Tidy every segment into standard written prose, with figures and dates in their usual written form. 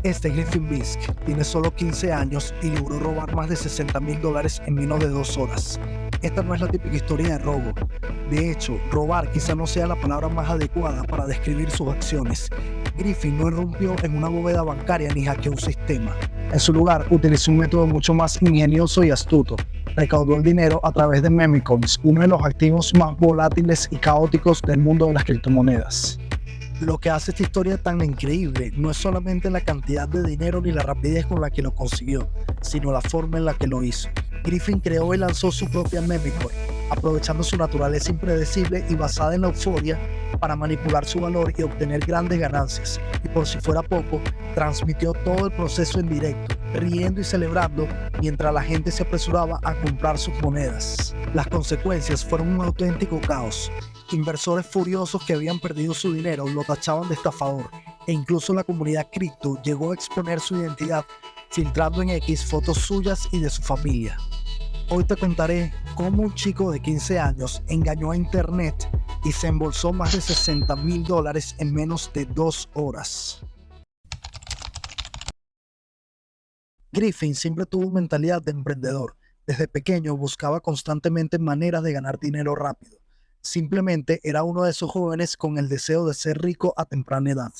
Este Griffin Bisk tiene solo 15 años y logró robar más de $60,000 en menos de 2 horas. Esta no es la típica historia de robo. De hecho, robar quizá no sea la palabra más adecuada para describir sus acciones. Griffin no irrumpió en una bóveda bancaria ni hackeó un sistema. En su lugar, utilizó un método mucho más ingenioso y astuto. Recaudó el dinero a través de memecoins, uno de los activos más volátiles y caóticos del mundo de las criptomonedas. Lo que hace esta historia tan increíble no es solamente la cantidad de dinero ni la rapidez con la que lo consiguió, sino la forma en la que lo hizo. Griffin creó y lanzó su propia memecoin, aprovechando su naturaleza impredecible y basada en la euforia para manipular su valor y obtener grandes ganancias. Y por si fuera poco, transmitió todo el proceso en directo, riendo y celebrando mientras la gente se apresuraba a comprar sus monedas. Las consecuencias fueron un auténtico caos. Inversores furiosos que habían perdido su dinero lo tachaban de estafador, e incluso la comunidad cripto llegó a exponer su identidad, filtrando en X fotos suyas y de su familia. Hoy te contaré cómo un chico de 15 años engañó a internet y se embolsó más de $60,000 en menos de 2 horas. Griffin siempre tuvo mentalidad de emprendedor. Desde pequeño buscaba constantemente maneras de ganar dinero rápido. Simplemente era uno de esos jóvenes con el deseo de ser rico a temprana edad.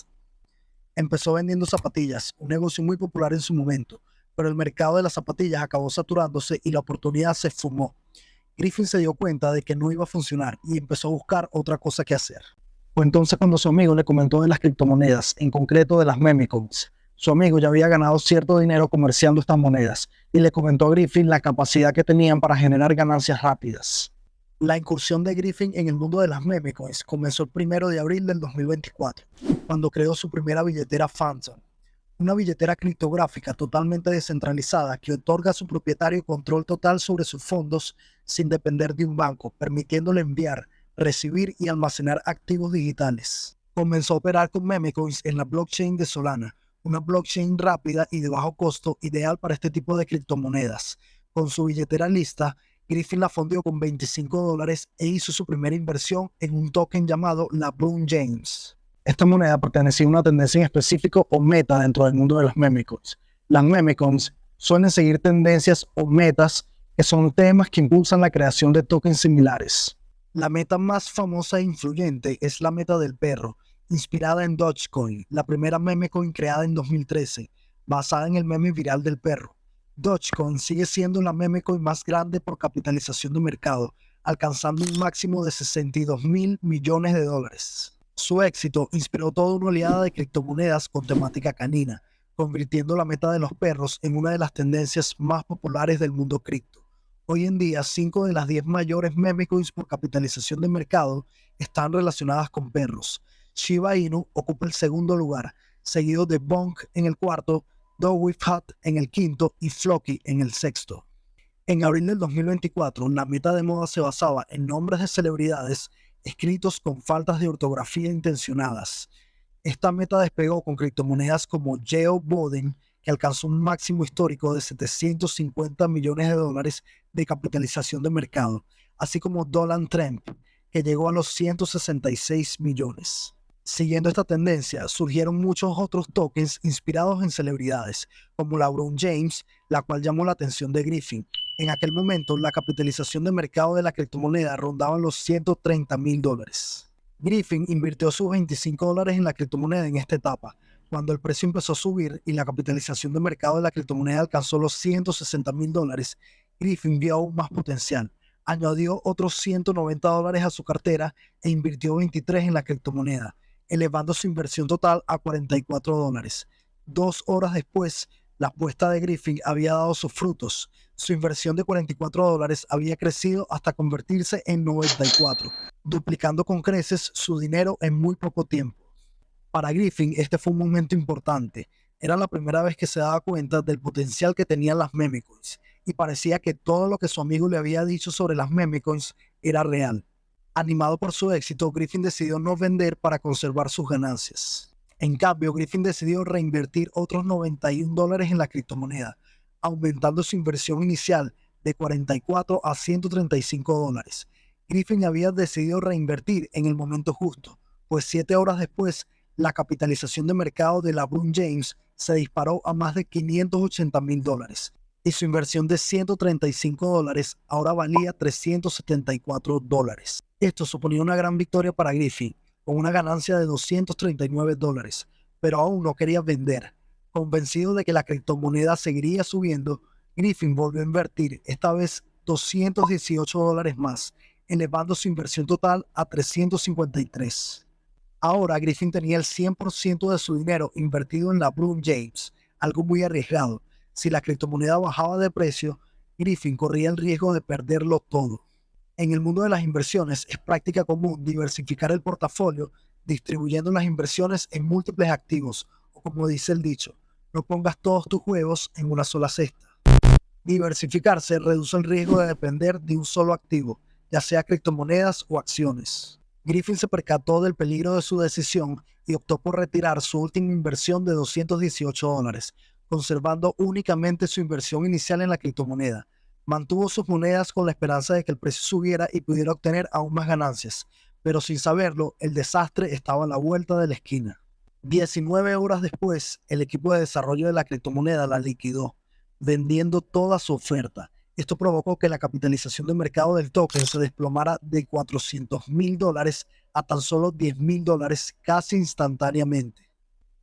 Empezó vendiendo zapatillas, un negocio muy popular en su momento, pero el mercado de las zapatillas acabó saturándose y la oportunidad se esfumó. Griffin se dio cuenta de que no iba a funcionar y empezó a buscar otra cosa que hacer. Fue entonces cuando su amigo le comentó de las criptomonedas, en concreto de las memecoins. Su amigo ya había ganado cierto dinero comerciando estas monedas y le comentó a Griffin la capacidad que tenían para generar ganancias rápidas. La incursión de Griffin en el mundo de las memecoins comenzó el 1 de abril del 2024, cuando creó su primera billetera Phantom, una billetera criptográfica totalmente descentralizada que otorga a su propietario control total sobre sus fondos sin depender de un banco, permitiéndole enviar, recibir y almacenar activos digitales. Comenzó a operar con memecoins en la blockchain de Solana, una blockchain rápida y de bajo costo ideal para este tipo de criptomonedas. Con su billetera lista, Griffin la fondeó con $25 e hizo su primera inversión en un token llamado LeBron James. Esta moneda pertenecía a una tendencia en específico o meta dentro del mundo de las memecoins. Las memecoins suelen seguir tendencias o metas que son temas que impulsan la creación de tokens similares. La meta más famosa e influyente es la meta del perro, inspirada en Dogecoin, la primera memecoin creada en 2013, basada en el meme viral del perro. Dogecoin sigue siendo la memecoin más grande por capitalización de mercado, alcanzando un máximo de $62,000 millones. Su éxito inspiró toda una oleada de criptomonedas con temática canina, convirtiendo la meta de los perros en una de las tendencias más populares del mundo cripto. Hoy en día, 5 de las 10 mayores memecoins por capitalización de mercado están relacionadas con perros. Shiba Inu ocupa el segundo lugar, seguido de Bonk en el cuarto, Dogecoin en el quinto y Floki en el sexto. En abril del 2024, la meta de moda se basaba en nombres de celebridades escritos con faltas de ortografía intencionadas. Esta meta despegó con criptomonedas como Joe Biden, que alcanzó un máximo histórico de $750 millones de capitalización de mercado, así como Donald Trump, que llegó a los 166 millones. Siguiendo esta tendencia, surgieron muchos otros tokens inspirados en celebridades, como LeBron James, la cual llamó la atención de Griffin. En aquel momento, la capitalización de mercado de la criptomoneda rondaba los $130,000. Griffin invirtió sus $25 en la criptomoneda en esta etapa. Cuando el precio empezó a subir y la capitalización de mercado de la criptomoneda alcanzó los $160,000, Griffin vio aún más potencial. Añadió otros $190 a su cartera e invirtió 23 en la criptomoneda, elevando su inversión total a $44. 2 horas después, la apuesta de Griffin había dado sus frutos. Su inversión de $44 había crecido hasta convertirse en 94, duplicando con creces su dinero en muy poco tiempo. Para Griffin, este fue un momento importante. Era la primera vez que se daba cuenta del potencial que tenían las memecoins, y parecía que todo lo que su amigo le había dicho sobre las memecoins era real. Animado por su éxito, Griffin decidió no vender para conservar sus ganancias. En cambio, Griffin decidió reinvertir otros $91 en la criptomoneda, aumentando su inversión inicial de 44 a $135. Griffin había decidido reinvertir en el momento justo, pues 7 horas después, la capitalización de mercado de LeBron James se disparó a más de $580,000 y su inversión de $135 ahora valía $374. Esto suponía una gran victoria para Griffin, con una ganancia de $239, pero aún no quería vender. Convencido de que la criptomoneda seguiría subiendo, Griffin volvió a invertir, esta vez $218 más, elevando su inversión total a 353. Ahora Griffin tenía el 100% de su dinero invertido en LeBron James, algo muy arriesgado. Si la criptomoneda bajaba de precio, Griffin corría el riesgo de perderlo todo. En el mundo de las inversiones es práctica común diversificar el portafolio distribuyendo las inversiones en múltiples activos, o como dice el dicho, no pongas todos tus huevos en una sola cesta. Diversificarse reduce el riesgo de depender de un solo activo, ya sea criptomonedas o acciones. Griffin se percató del peligro de su decisión y optó por retirar su última inversión de $218, conservando únicamente su inversión inicial en la criptomoneda. Mantuvo sus monedas con la esperanza de que el precio subiera y pudiera obtener aún más ganancias, pero sin saberlo, el desastre estaba a la vuelta de la esquina. 19 horas después, el equipo de desarrollo de la criptomoneda la liquidó, vendiendo toda su oferta. Esto provocó que la capitalización de mercado del token se desplomara de $400,000 a tan solo $10,000 casi instantáneamente.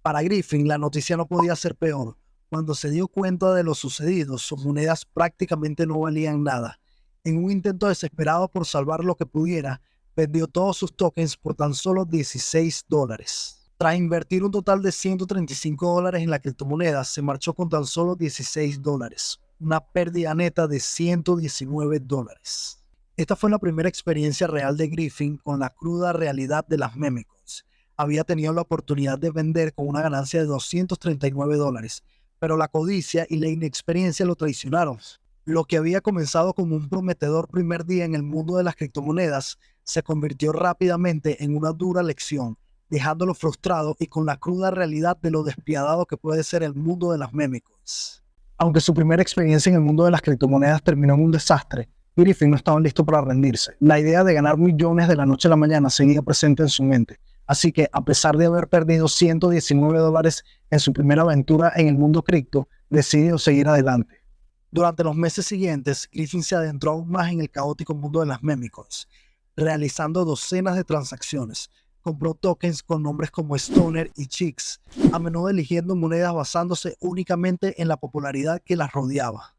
Para Griffin, la noticia no podía ser peor. Cuando se dio cuenta de lo sucedido, sus monedas prácticamente no valían nada. En un intento desesperado por salvar lo que pudiera, vendió todos sus tokens por tan solo $16. Tras invertir un total de $135 en la criptomoneda, se marchó con tan solo $16, una pérdida neta de $119. Esta fue la primera experiencia real de Griffin con la cruda realidad de las meme coins. Había tenido la oportunidad de vender con una ganancia de $239, pero la codicia y la inexperiencia lo traicionaron. Lo que había comenzado como un prometedor primer día en el mundo de las criptomonedas se convirtió rápidamente en una dura lección, dejándolo frustrado y con la cruda realidad de lo despiadado que puede ser el mundo de las meme coins. Aunque su primera experiencia en el mundo de las criptomonedas terminó en un desastre, Griffin no estaba listo para rendirse. La idea de ganar millones de la noche a la mañana seguía presente en su mente. Así que, a pesar de haber perdido $119 en su primera aventura en el mundo cripto, decidió seguir adelante. Durante los meses siguientes, Griffin se adentró aún más en el caótico mundo de las meme coins, realizando docenas de transacciones. Compró tokens con nombres como Stoner y Chicks, a menudo eligiendo monedas basándose únicamente en la popularidad que las rodeaba.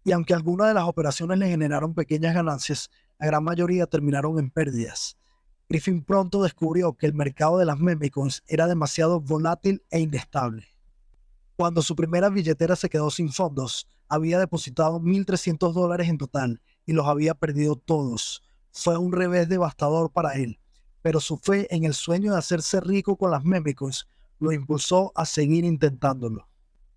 Y aunque algunas de las operaciones le generaron pequeñas ganancias, la gran mayoría terminaron en pérdidas. Griffin pronto descubrió que el mercado de las meme coins era demasiado volátil e inestable. Cuando su primera billetera se quedó sin fondos, había depositado $1,300 en total y los había perdido todos. Fue un revés devastador para él, pero su fe en el sueño de hacerse rico con las meme coins lo impulsó a seguir intentándolo.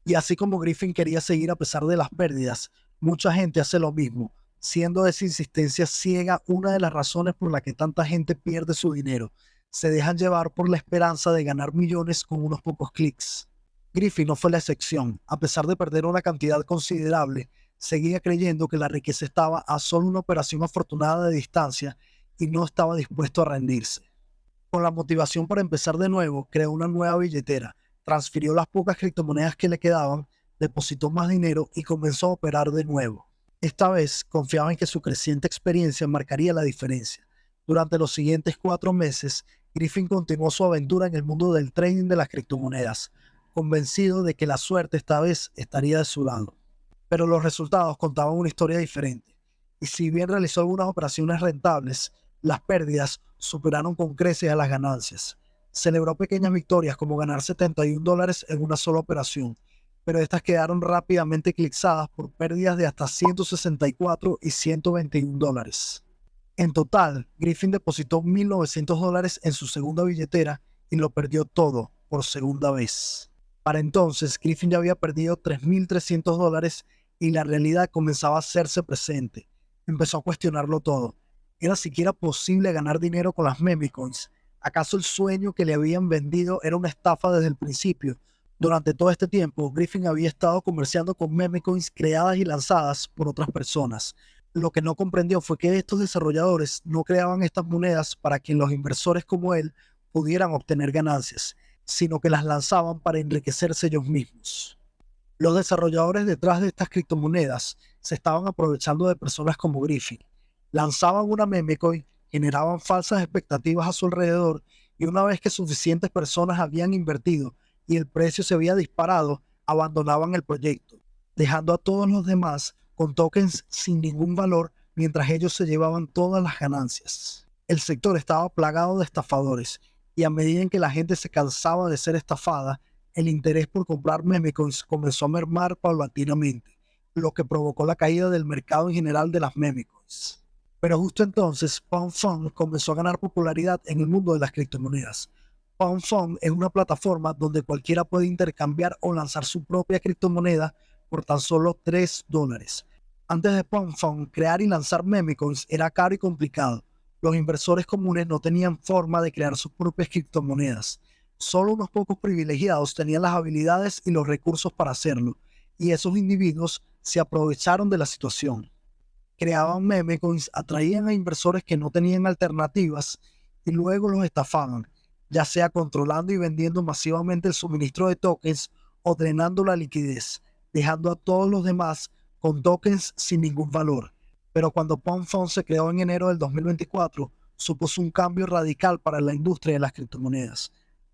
Y así como Griffin quería seguir a pesar de las pérdidas, mucha gente hace lo mismo, siendo esa insistencia ciega una de las razones por la que tanta gente pierde su dinero. Se dejan llevar por la esperanza de ganar millones con unos pocos clics. Griffin no fue la excepción. A pesar de perder una cantidad considerable, seguía creyendo que la riqueza estaba a solo una operación afortunada de distancia y no estaba dispuesto a rendirse. Con la motivación para empezar de nuevo, creó una nueva billetera, transfirió las pocas criptomonedas que le quedaban, depositó más dinero y comenzó a operar de nuevo. Esta vez confiaba en que su creciente experiencia marcaría la diferencia. Durante los siguientes 4 meses, Griffin continuó su aventura en el mundo del trading de las criptomonedas, convencido de que la suerte esta vez estaría de su lado. Pero los resultados contaban una historia diferente, y si bien realizó algunas operaciones rentables, las pérdidas superaron con creces a las ganancias. Celebró pequeñas victorias como ganar $71 en una sola operación, pero estas quedaron rápidamente eclipsadas por pérdidas de hasta $164 y $121. En total, Griffin depositó $1,900 en su segunda billetera y lo perdió todo por segunda vez. Para entonces, Griffin ya había perdido $3,300 y la realidad comenzaba a hacerse presente. Empezó a cuestionarlo todo. ¿Era siquiera posible ganar dinero con las meme coins? ¿Acaso el sueño que le habían vendido era una estafa desde el principio? Durante todo este tiempo, Griffin había estado comerciando con meme coins creadas y lanzadas por otras personas. Lo que no comprendió fue que estos desarrolladores no creaban estas monedas para que los inversores como él pudieran obtener ganancias, sino que las lanzaban para enriquecerse ellos mismos. Los desarrolladores detrás de estas criptomonedas se estaban aprovechando de personas como Griffin. Lanzaban una meme coin, generaban falsas expectativas a su alrededor y una vez que suficientes personas habían invertido y el precio se había disparado, abandonaban el proyecto, dejando a todos los demás con tokens sin ningún valor mientras ellos se llevaban todas las ganancias. El sector estaba plagado de estafadores y a medida en que la gente se cansaba de ser estafada, el interés por comprar meme coins comenzó a mermar paulatinamente, lo que provocó la caída del mercado en general de las meme coins. Pero justo entonces, PwnFund comenzó a ganar popularidad en el mundo de las criptomonedas. PwnFund es una plataforma donde cualquiera puede intercambiar o lanzar su propia criptomoneda por tan solo $3. Antes de PwnFund, crear y lanzar meme coins era caro y complicado. Los inversores comunes no tenían forma de crear sus propias criptomonedas. Solo unos pocos privilegiados tenían las habilidades y los recursos para hacerlo, y esos individuos se aprovecharon de la situación. Creaban meme coins, atraían a inversores que no tenían alternativas y luego los estafaban, ya sea controlando y vendiendo masivamente el suministro de tokens o drenando la liquidez, dejando a todos los demás con tokens sin ningún valor. Pero cuando PwnFund se creó en enero del 2024, supuso un cambio radical para la industria de las criptomonedas.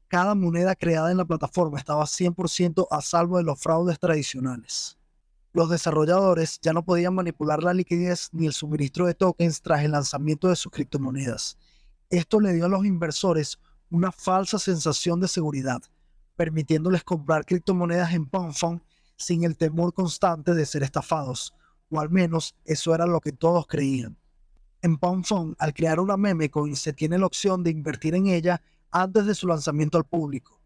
Cada moneda creada en la plataforma estaba 100% a salvo de los fraudes tradicionales. Los desarrolladores ya no podían manipular la liquidez ni el suministro de tokens tras el lanzamiento de sus criptomonedas. Esto le dio a los inversores una falsa sensación de seguridad, permitiéndoles comprar criptomonedas en PwnFund sin el temor constante de ser estafados, o al menos eso era lo que todos creían. En PwnFund, al crear una meme coin, se tiene la opción de invertir en ella antes de su lanzamiento al público.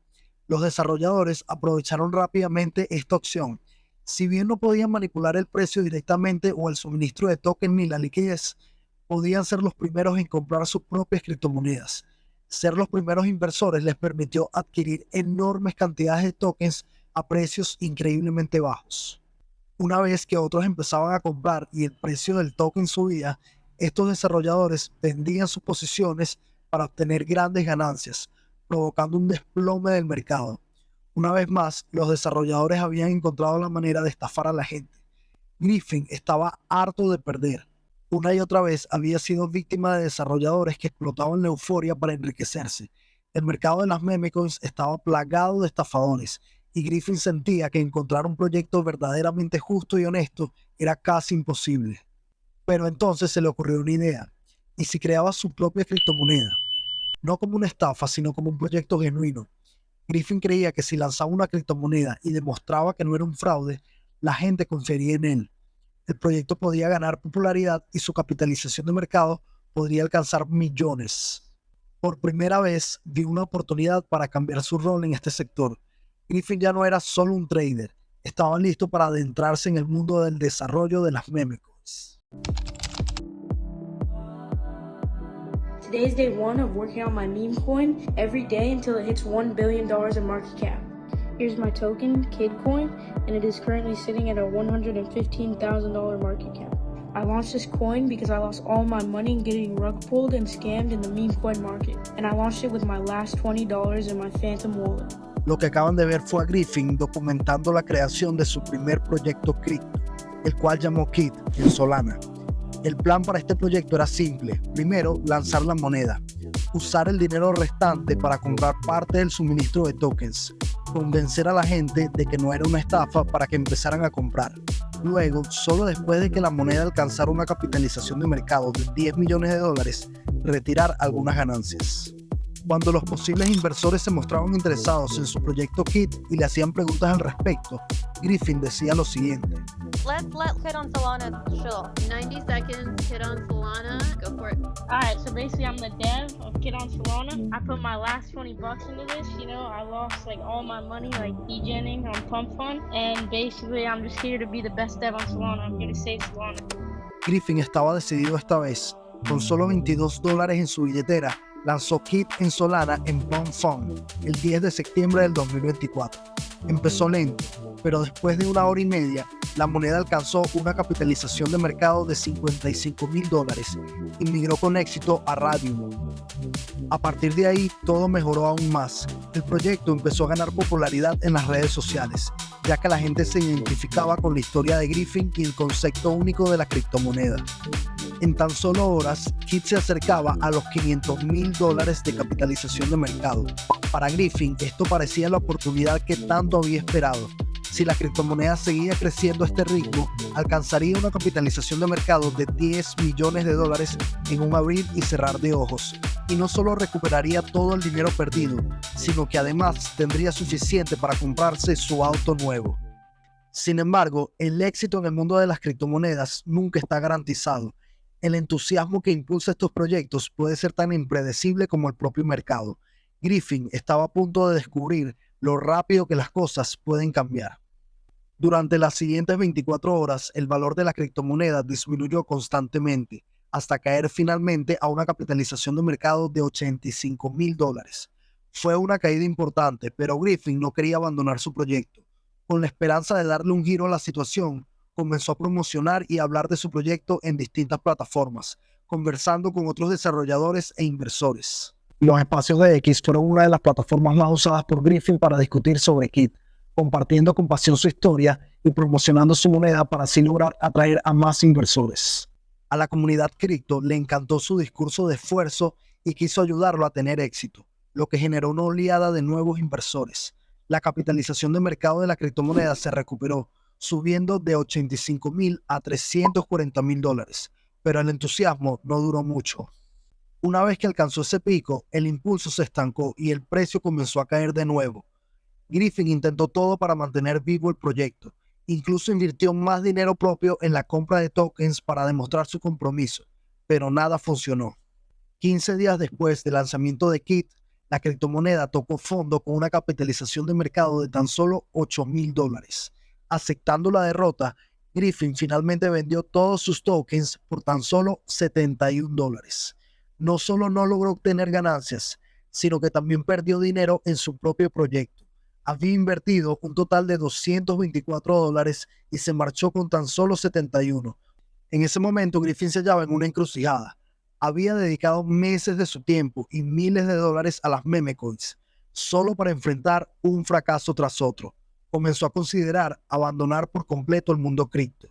Los desarrolladores aprovecharon rápidamente esta opción. Si bien no podían manipular el precio directamente o el suministro de token ni la liquidez, podían ser los primeros en comprar sus propias criptomonedas. Ser los primeros inversores les permitió adquirir enormes cantidades de tokens a precios increíblemente bajos. Una vez que otros empezaban a comprar y el precio del token subía, estos desarrolladores vendían sus posiciones para obtener grandes ganancias, provocando un desplome del mercado. Una vez más, los desarrolladores habían encontrado la manera de estafar a la gente. Griffin estaba harto de perder. Una y otra vez había sido víctima de desarrolladores que explotaban la euforia para enriquecerse. El mercado de las meme coins estaba plagado de estafadores y Griffin sentía que encontrar un proyecto verdaderamente justo y honesto era casi imposible. Pero entonces se le ocurrió una idea. ¿Y si creaba su propia criptomoneda? No como una estafa, sino como un proyecto genuino. Griffin creía que si lanzaba una criptomoneda y demostraba que no era un fraude, la gente confiaría en él. El proyecto podía ganar popularidad y su capitalización de mercado podría alcanzar millones. Por primera vez vio una oportunidad para cambiar su rol en este sector. Griffin ya no era solo un trader, estaba listo para adentrarse en el mundo del desarrollo de las meme coins. Today is day one of working on my meme coin every day until it hits $1 billion in market cap. Here's my token, KidCoin, and it is currently sitting at a $115,000 market cap. I launched this coin because I lost all my money getting rug pulled and scammed in the meme coin market, and I launched it with my last $20 in my Phantom wallet. Lo que acaban de ver fue a Griffin documentando la creación de su primer proyecto cripto, el cual llamó Kid en Solana. El plan para este proyecto era simple. Primero, lanzar la moneda, usar el dinero restante para comprar parte del suministro de tokens, convencer a la gente de que no era una estafa para que empezaran a comprar. Luego, solo después de que la moneda alcanzara una capitalización de mercado de $10 millones, retirar algunas ganancias. Cuando los posibles inversores se mostraban interesados en su proyecto KID y le hacían preguntas al respecto, Griffin decía lo siguiente. Let's let Kid on Solana chill. 90 seconds, Kid on Solana. Go for it. Alright, so basically I'm the dev of Kid on Solana. I put my last $20 into this, I lost like all my money like degenning on Pump Fund, and basically I'm just here to be the best dev on Solana. I'm here to save Solana. Griffin estaba decidido esta vez. Con solo $22 en su billetera, lanzó KID en Solana en PwnFund el 10 de septiembre del 2024. Empezó lento, pero después de 1 hora y media, la moneda alcanzó una capitalización de mercado de $55,000 y migró con éxito a Radium. A partir de ahí, todo mejoró aún más. El proyecto empezó a ganar popularidad en las redes sociales, ya que la gente se identificaba con la historia de Griffin y el concepto único de la criptomoneda. En tan solo horas, Kit se acercaba a los $500,000 de capitalización de mercado. Para Griffin, esto parecía la oportunidad que tanto había esperado. Si la criptomoneda seguía creciendo a este ritmo, alcanzaría una capitalización de mercado de $10 millones en un abrir y cerrar de ojos. Y no solo recuperaría todo el dinero perdido, sino que además tendría suficiente para comprarse su auto nuevo. Sin embargo, el éxito en el mundo de las criptomonedas nunca está garantizado. El entusiasmo que impulsa estos proyectos puede ser tan impredecible como el propio mercado. Griffin estaba a punto de descubrir lo rápido que las cosas pueden cambiar. Durante las siguientes 24 horas, el valor de la criptomoneda disminuyó constantemente, hasta caer finalmente a una capitalización de mercado de $85,000. Fue una caída importante, pero Griffin no quería abandonar su proyecto. Con la esperanza de darle un giro a la situación, comenzó a promocionar y hablar de su proyecto en distintas plataformas, conversando con otros desarrolladores e inversores. Los espacios de X fueron una de las plataformas más usadas por Griffin para discutir sobre Kit, compartiendo con pasión su historia y promocionando su moneda para así lograr atraer a más inversores. A la comunidad cripto le encantó su discurso de esfuerzo y quiso ayudarlo a tener éxito, lo que generó una oleada de nuevos inversores. La capitalización de mercado de la criptomoneda se recuperó, subiendo de $85,000 a $340,000, pero el entusiasmo no duró mucho. Una vez que alcanzó ese pico, el impulso se estancó y el precio comenzó a caer de nuevo. Griffin intentó todo para mantener vivo el proyecto. Incluso invirtió más dinero propio en la compra de tokens para demostrar su compromiso, pero nada funcionó. 15 días después del lanzamiento de Kit, la criptomoneda tocó fondo con una capitalización de mercado de tan solo $8,000. Aceptando la derrota, Griffin finalmente vendió todos sus tokens por tan solo $71. No solo no logró obtener ganancias, sino que también perdió dinero en su propio proyecto. Había invertido un total de $224 y se marchó con tan solo 71. En ese momento, Griffin se hallaba en una encrucijada. Había dedicado meses de su tiempo y miles de dólares a las meme coins, solo para enfrentar un fracaso tras otro. Comenzó a considerar abandonar por completo el mundo cripto.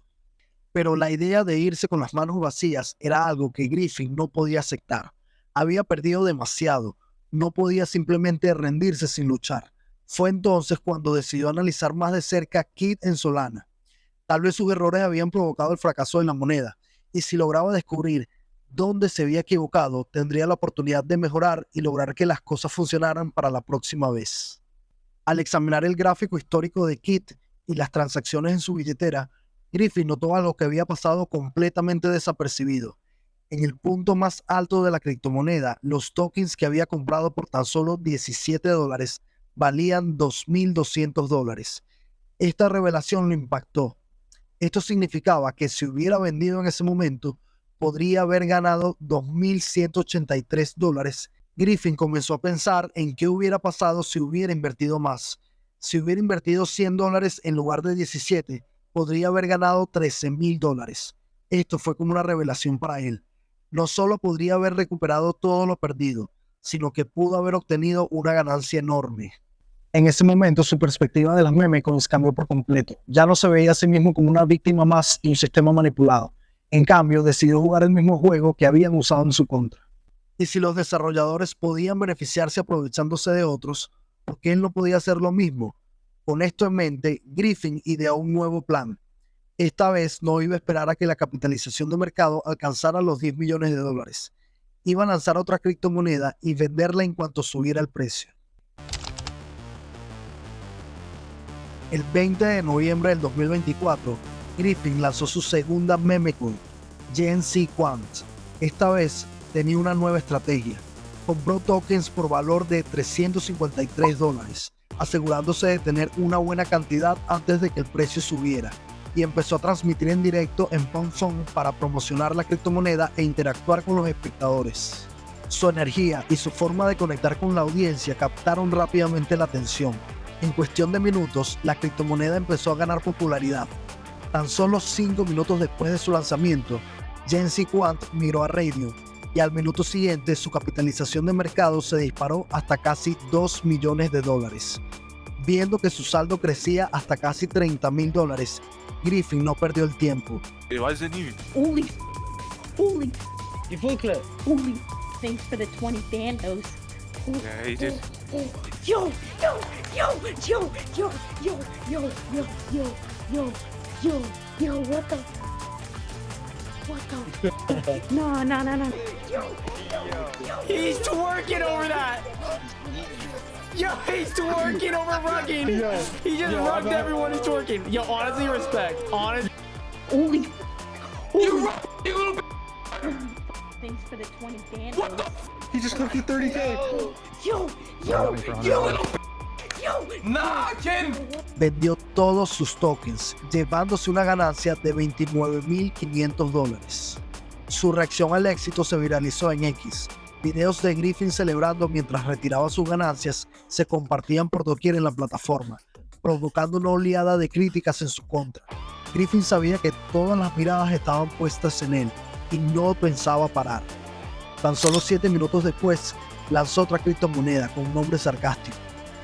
Pero la idea de irse con las manos vacías era algo que Griffin no podía aceptar. Había perdido demasiado, no podía simplemente rendirse sin luchar. Fue entonces cuando decidió analizar más de cerca Kit en Solana. Tal vez sus errores habían provocado el fracaso de la moneda, y si lograba descubrir dónde se había equivocado, tendría la oportunidad de mejorar y lograr que las cosas funcionaran para la próxima vez. Al examinar el gráfico histórico de Kit y las transacciones en su billetera, Griffin notó algo que había pasado completamente desapercibido. En el punto más alto de la criptomoneda, los tokens que había comprado por tan solo $17 valían $2,200. Esta revelación lo impactó. Esto significaba que si hubiera vendido en ese momento, podría haber ganado $2,183. Griffin comenzó a pensar en qué hubiera pasado si hubiera invertido más. Si hubiera invertido $100 en lugar de 17, podría haber ganado $13,000. Esto fue como una revelación para él. No solo podría haber recuperado todo lo perdido, sino que pudo haber obtenido una ganancia enorme. En ese momento, su perspectiva de las meme coins cambió por completo. Ya no se veía a sí mismo como una víctima más y un sistema manipulado. En cambio, decidió jugar el mismo juego que habían usado en su contra. Y si los desarrolladores podían beneficiarse aprovechándose de otros, ¿por qué él no podía hacer lo mismo? Con esto en mente, Griffin ideó un nuevo plan. Esta vez no iba a esperar a que la capitalización de mercado alcanzara los $10 millones. Iba a lanzar otra criptomoneda y venderla en cuanto subiera el precio. El 20 de noviembre del 2024, Griffin lanzó su segunda meme coin, GNC Quant. Esta vez tenía una nueva estrategia. Compró tokens por valor de $353, asegurándose de tener una buena cantidad antes de que el precio subiera, y empezó a transmitir en directo en PanFun para promocionar la criptomoneda e interactuar con los espectadores. Su energía y su forma de conectar con la audiencia captaron rápidamente la atención. En cuestión de minutos, la criptomoneda empezó a ganar popularidad. Tan solo 5 minutos después de su lanzamiento, Gen-Z Quant migró a Raydium y al minuto siguiente su capitalización de mercado se disparó hasta casi $2 millones. Viendo que su saldo crecía hasta casi $30,000, Griffin no perdió el tiempo. Holy, holy, thanks for the 20 bandos. Yeah, he did. Yo, yo, yo, yo, yo, yo, yo, yo, yo, yo, yo, yo, what the? No. He's twerking over that. Yo, he's twerking over rugging. He just rugged everyone who's twerking. Yo, honestly, respect. Honest. Holy, You little thanks for the 20 bandos. He just cookie 30K. Yo, Nah, Ken. Vendió todos sus tokens, llevándose una ganancia de $29,500. Su reacción al éxito se viralizó en X. Videos de Griffin celebrando mientras retiraba sus ganancias se compartían por doquier en la plataforma, provocando una oleada de críticas en su contra. Griffin sabía que todas las miradas estaban puestas en él y no pensaba parar. Tan solo 7 minutos después, lanzó otra criptomoneda con un nombre sarcástico,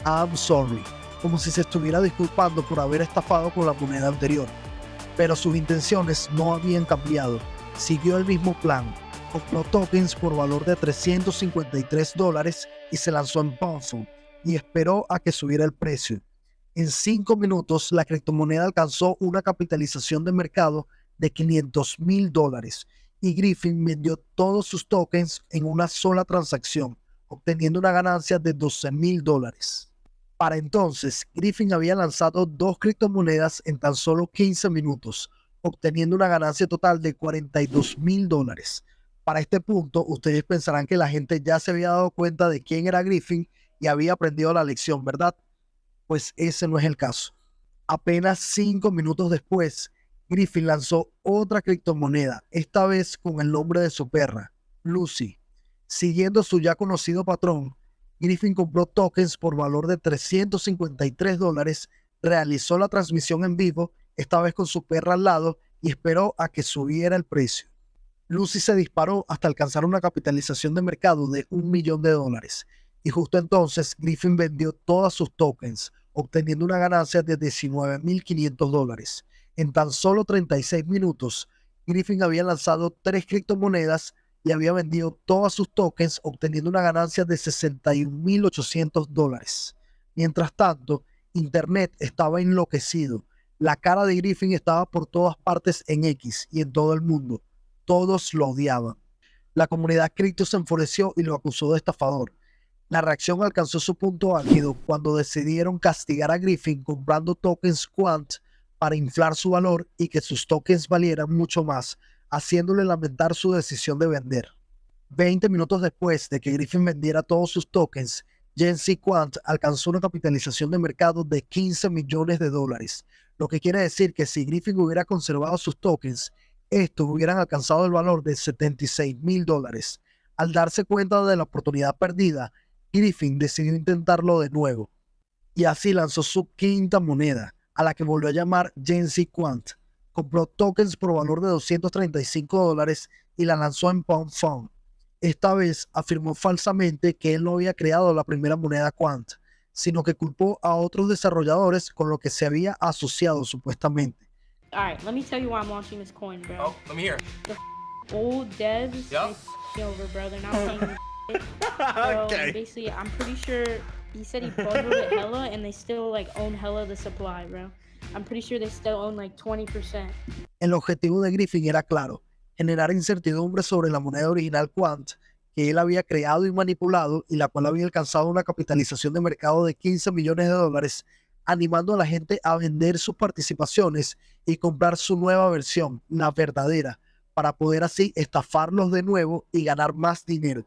I'm sorry, como si se estuviera disculpando por haber estafado con la moneda anterior. Pero sus intenciones no habían cambiado. Siguió el mismo plan. Compró tokens por valor de $353 y se lanzó en Powerful y esperó a que subiera el precio. En 5 minutos, la criptomoneda alcanzó una capitalización de mercado de $500,000 y Griffin vendió todos sus tokens en una sola transacción, obteniendo una ganancia de $12,000. Para entonces, Griffin había lanzado 2 criptomonedas en tan solo 15 minutos, obteniendo una ganancia total de $42,000. Para este punto, ustedes pensarán que la gente ya se había dado cuenta de quién era Griffin y había aprendido la lección, ¿verdad? Pues ese no es el caso. Apenas 5 minutos después, Griffin lanzó otra criptomoneda, esta vez con el nombre de su perra, Lucy. Siguiendo su ya conocido patrón, Griffin compró tokens por valor de $353, realizó la transmisión en vivo, esta vez con su perra al lado, y esperó a que subiera el precio. Lucy se disparó hasta alcanzar una capitalización de mercado de $1 millón, y justo entonces Griffin vendió todas sus tokens, obteniendo una ganancia de $19,500. En tan solo 36 minutos, Griffin había lanzado 3 criptomonedas y había vendido todas sus tokens, obteniendo una ganancia de $61,800. Mientras tanto, Internet estaba enloquecido. La cara de Griffin estaba por todas partes en X y en todo el mundo. Todos lo odiaban. La comunidad cripto se enfureció y lo acusó de estafador. La reacción alcanzó su punto álgido cuando decidieron castigar a Griffin comprando tokens Quant para inflar su valor y que sus tokens valieran mucho más, haciéndole lamentar su decisión de vender. 20 minutos después de que Griffin vendiera todos sus tokens, Gen-Z Quant alcanzó una capitalización de mercado de $15 millones, lo que quiere decir que si Griffin hubiera conservado sus tokens, estos hubieran alcanzado el valor de $76,000. Al darse cuenta de la oportunidad perdida, Griffin decidió intentarlo de nuevo, y así lanzó su quinta moneda, a la que volvió a llamar Gen-Z Quant. Compró tokens por valor de $235 y la lanzó en Pound Fund. Esta vez afirmó falsamente que él no había creado la primera moneda Quant, sino que culpó a otros desarrolladores con los que se había asociado supuestamente. Alright, let me tell you why I'm launching this coin, bro. Oh, let me hear. Old devs, Yup. they over, bro. They're not paying me shit. Bro, Okay. and basically, I'm pretty sure he said he bundled it hella, and they still like own hella the supply, bro. I'm pretty sure they still own like 20%. El objetivo de Griffin era claro: generar incertidumbre sobre la moneda original Quant que él había creado y manipulado y la cual había alcanzado una capitalización de mercado de $15 millones, animando a la gente a vender sus participaciones y comprar su nueva versión, la verdadera, para poder así estafarlos de nuevo y ganar más dinero.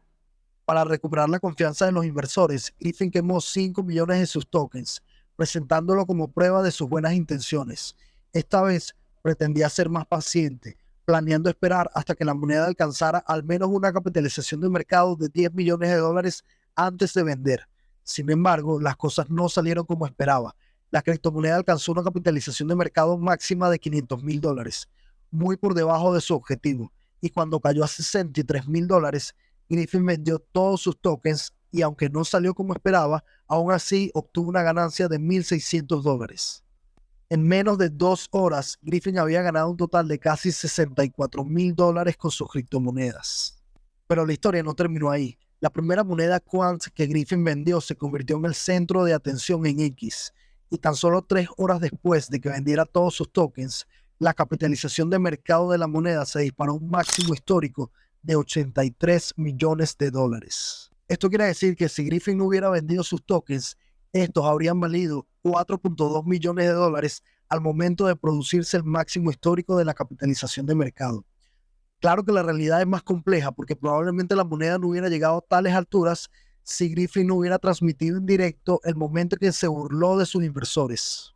Para recuperar la confianza de los inversores, Griffin quemó 5 millones de sus tokens, presentándolo como prueba de sus buenas intenciones. Esta vez pretendía ser más paciente, planeando esperar hasta que la moneda alcanzara al menos una capitalización de mercado de $10 millones antes de vender. Sin embargo, las cosas no salieron como esperaba. La criptomoneda alcanzó una capitalización de mercado máxima de $500,000, muy por debajo de su objetivo, y cuando cayó a $63,000, Griffin vendió todos sus tokens y aunque no salió como esperaba, aún así obtuvo una ganancia de $1,600. En menos de 2 horas, Griffin había ganado un total de casi $64,000 con sus criptomonedas. Pero la historia no terminó ahí. La primera moneda Quant que Griffin vendió se convirtió en el centro de atención en X, y tan solo 3 horas después de que vendiera todos sus tokens, la capitalización de mercado de la moneda se disparó a un máximo histórico de $83 millones. Esto quiere decir que si Griffin no hubiera vendido sus tokens, estos habrían valido $4.2 millones al momento de producirse el máximo histórico de la capitalización de mercado. Claro que la realidad es más compleja porque probablemente la moneda no hubiera llegado a tales alturas si Griffin no hubiera transmitido en directo el momento en que se burló de sus inversores.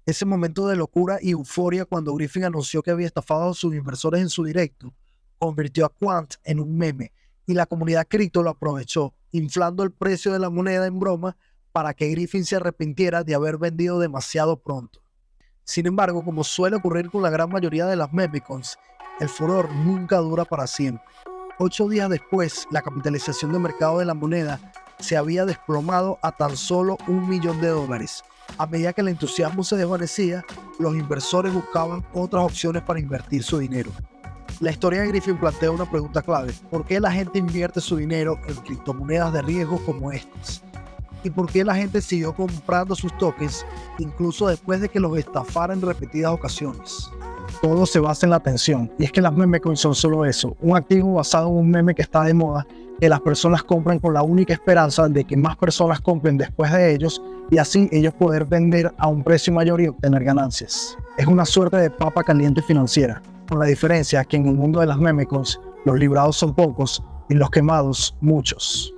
Ese momento de locura y euforia cuando Griffin anunció que había estafado a sus inversores en su directo convirtió a Quant en un meme y la comunidad cripto lo aprovechó, inflando el precio de la moneda en broma para que Griffin se arrepintiera de haber vendido demasiado pronto. Sin embargo, como suele ocurrir con la gran mayoría de las memecoins, el furor nunca dura para siempre. 8 días después, la capitalización de mercado de la moneda se había desplomado a tan solo $1 millón. A medida que el entusiasmo se desvanecía, los inversores buscaban otras opciones para invertir su dinero. La historia de Griffin plantea una pregunta clave: ¿por qué la gente invierte su dinero en criptomonedas de riesgo como estas? ¿Y por qué la gente siguió comprando sus tokens incluso después de que los estafaran en repetidas ocasiones? Todo se basa en la atención, y es que las memecoins son solo eso, un activo basado en un meme que está de moda, que las personas compran con la única esperanza de que más personas compren después de ellos y así ellos poder vender a un precio mayor y obtener ganancias. Es una suerte de papa caliente financiera, con la diferencia que en el mundo de las memecoins los librados son pocos y los quemados muchos.